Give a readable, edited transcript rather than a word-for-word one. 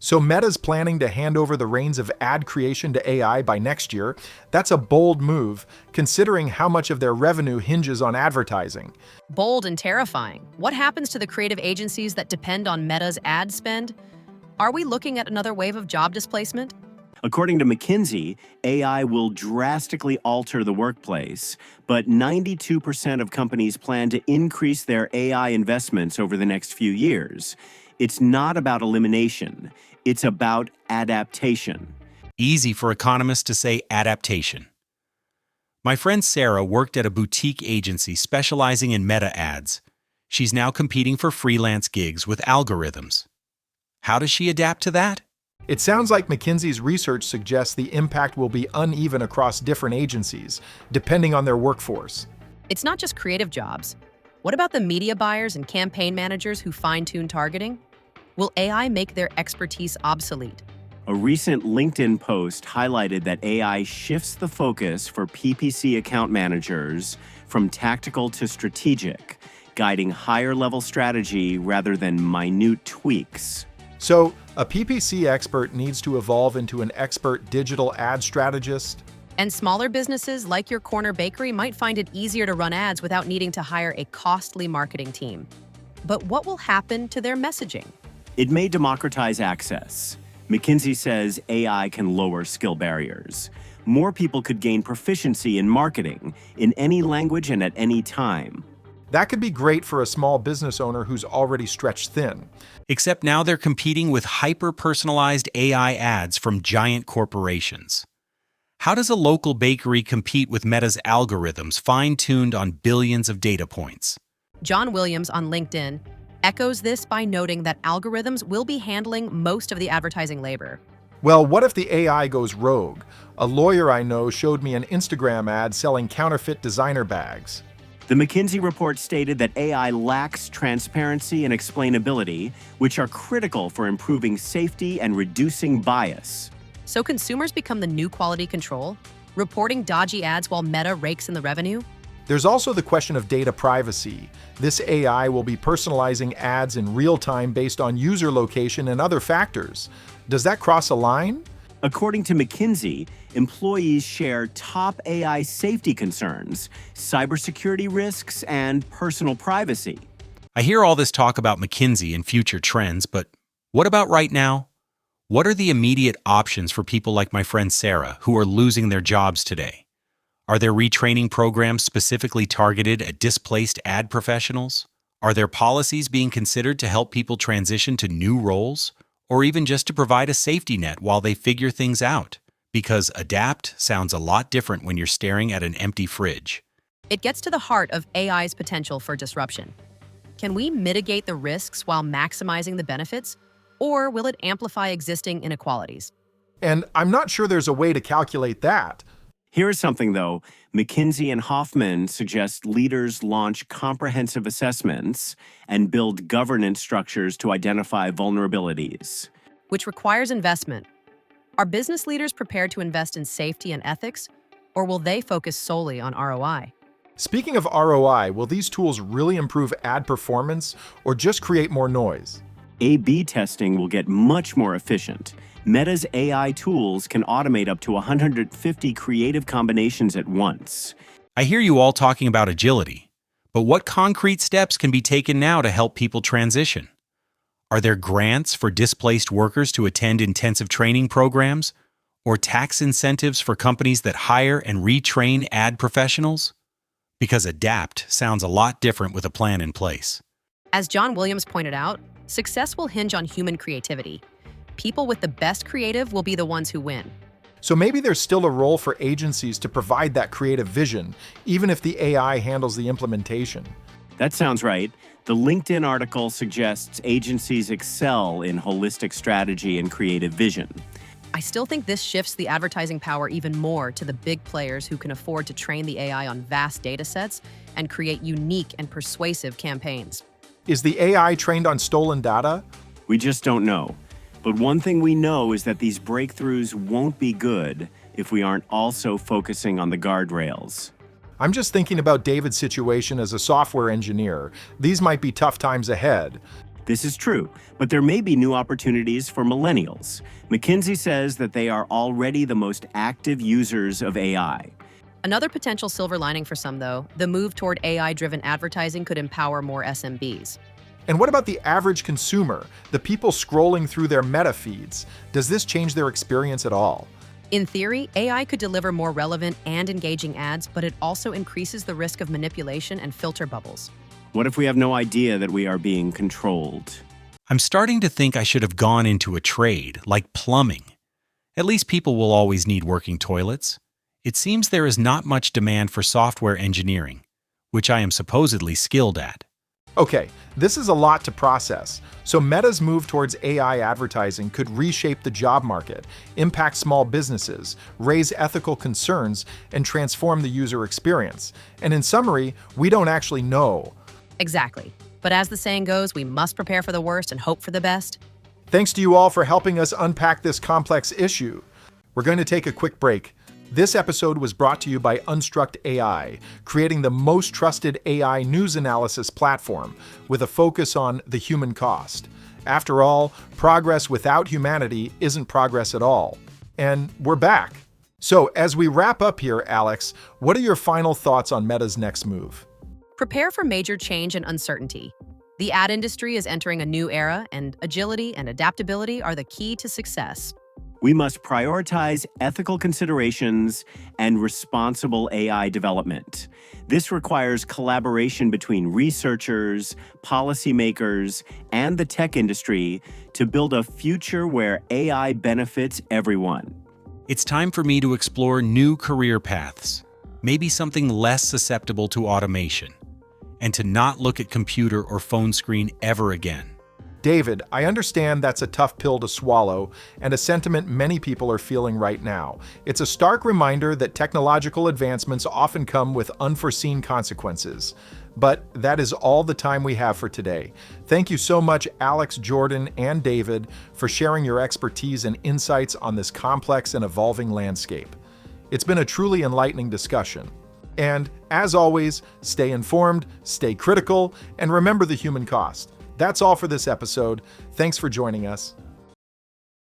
So Meta's planning to hand over the reins of ad creation to AI by next year. That's a bold move, considering how much of their revenue hinges on advertising. Bold and terrifying. What happens to the creative agencies that depend on Meta's ad spend? Are we looking at another wave of job displacement? According to McKinsey, AI will drastically alter the workplace, but 92% of companies plan to increase their AI investments over the next few years. It's not about elimination, it's about adaptation. Easy for economists to say adaptation. My friend Sarah worked at a boutique agency specializing in meta ads. She's now competing for freelance gigs with algorithms. How does she adapt to that? It sounds like McKinsey's research suggests the impact will be uneven across different agencies, depending on their workforce. It's not just creative jobs. What about the media buyers and campaign managers who fine-tune targeting? Will AI make their expertise obsolete? A recent LinkedIn post highlighted that AI shifts the focus for PPC account managers from tactical to strategic, guiding higher-level strategy rather than minute tweaks. So, a PPC expert needs to evolve into an expert digital ad strategist. And smaller businesses like your corner bakery might find it easier to run ads without needing to hire a costly marketing team. But what will happen to their messaging? It may democratize access. McKinsey says AI can lower skill barriers. More people could gain proficiency in marketing, in any language and at any time. That could be great for a small business owner who's already stretched thin. Except now they're competing with hyper-personalized AI ads from giant corporations. How does a local bakery compete with Meta's algorithms fine-tuned on billions of data points? John Williams on LinkedIn echoes this by noting that algorithms will be handling most of the advertising labor. Well, what if the AI goes rogue? A lawyer I know showed me an Instagram ad selling counterfeit designer bags. The McKinsey report stated that AI lacks transparency and explainability, which are critical for improving safety and reducing bias. So consumers become the new quality control, reporting dodgy ads while Meta rakes in the revenue? There's also the question of data privacy. This AI will be personalizing ads in real time based on user location and other factors. Does that cross a line? According to McKinsey, employees share top AI safety concerns, cybersecurity risks, and personal privacy. I hear all this talk about McKinsey and future trends, but what about right now? What are the immediate options for people like my friend Sarah who are losing their jobs today? Are there retraining programs specifically targeted at displaced ad professionals? Are there policies being considered to help people transition to new roles? Or even just to provide a safety net while they figure things out? Because adapt sounds a lot different when you're staring at an empty fridge. It gets to the heart of AI's potential for disruption. Can we mitigate the risks while maximizing the benefits? Or will it amplify existing inequalities? And I'm not sure there's a way to calculate that. Here's something, though. McKinsey and Hoffman suggest leaders launch comprehensive assessments and build governance structures to identify vulnerabilities. Which requires investment. Are business leaders prepared to invest in safety and ethics, or will they focus solely on ROI? Speaking of ROI, will these tools really improve ad performance or just create more noise? A/B testing will get much more efficient. Meta's AI tools can automate up to 150 creative combinations at once. I hear you all talking about agility, but what concrete steps can be taken now to help people transition? Are there grants for displaced workers to attend intensive training programs, or tax incentives for companies that hire and retrain ad professionals? Because adapt sounds a lot different with a plan in place. As John Williams pointed out, success will hinge on human creativity. People with the best creative will be the ones who win. So maybe there's still a role for agencies to provide that creative vision, even if the AI handles the implementation. That sounds right. The LinkedIn article suggests agencies excel in holistic strategy and creative vision. I still think this shifts the advertising power even more to the big players who can afford to train the AI on vast data sets and create unique and persuasive campaigns. Is the AI trained on stolen data? We just don't know. But one thing we know is that these breakthroughs won't be good if we aren't also focusing on the guardrails. I'm just thinking about David's situation as a software engineer. These might be tough times ahead. This is true, but there may be new opportunities for millennials. McKinsey says that they are already the most active users of AI. Another potential silver lining for some, though, the move toward AI-driven advertising could empower more SMBs. And what about the average consumer, the people scrolling through their meta feeds? Does this change their experience at all? In theory, AI could deliver more relevant and engaging ads, but it also increases the risk of manipulation and filter bubbles. What if we have no idea that we are being controlled? I'm starting to think I should have gone into a trade, like plumbing. At least people will always need working toilets. It seems there is not much demand for software engineering, which I am supposedly skilled at. Okay, this is a lot to process. So Meta's move towards AI advertising could reshape the job market, impact small businesses, raise ethical concerns, and transform the user experience. And in summary, we don't actually know. Exactly. But as the saying goes, we must prepare for the worst and hope for the best. Thanks to you all for helping us unpack this complex issue. We're going to take a quick break. This episode was brought to you by Unstruct AI, creating the most trusted AI news analysis platform with a focus on the human cost. After all, progress without humanity isn't progress at all. And we're back. So as we wrap up here, Alex, what are your final thoughts on Meta's next move? Prepare for major change and uncertainty. The ad industry is entering a new era, and agility and adaptability are the key to success. We must prioritize ethical considerations and responsible AI development. This requires collaboration between researchers, policymakers, and the tech industry to build a future where AI benefits everyone. It's time for me to explore new career paths, maybe something less susceptible to automation, and to not look at computer or phone screen ever again. David, I understand that's a tough pill to swallow and a sentiment many people are feeling right now. It's a stark reminder that technological advancements often come with unforeseen consequences. But that is all the time we have for today. Thank you so much, Alex, Jordan, and David, for sharing your expertise and insights on this complex and evolving landscape. It's been a truly enlightening discussion. And as always, stay informed, stay critical, and remember the human cost. That's all for this episode. Thanks for joining us.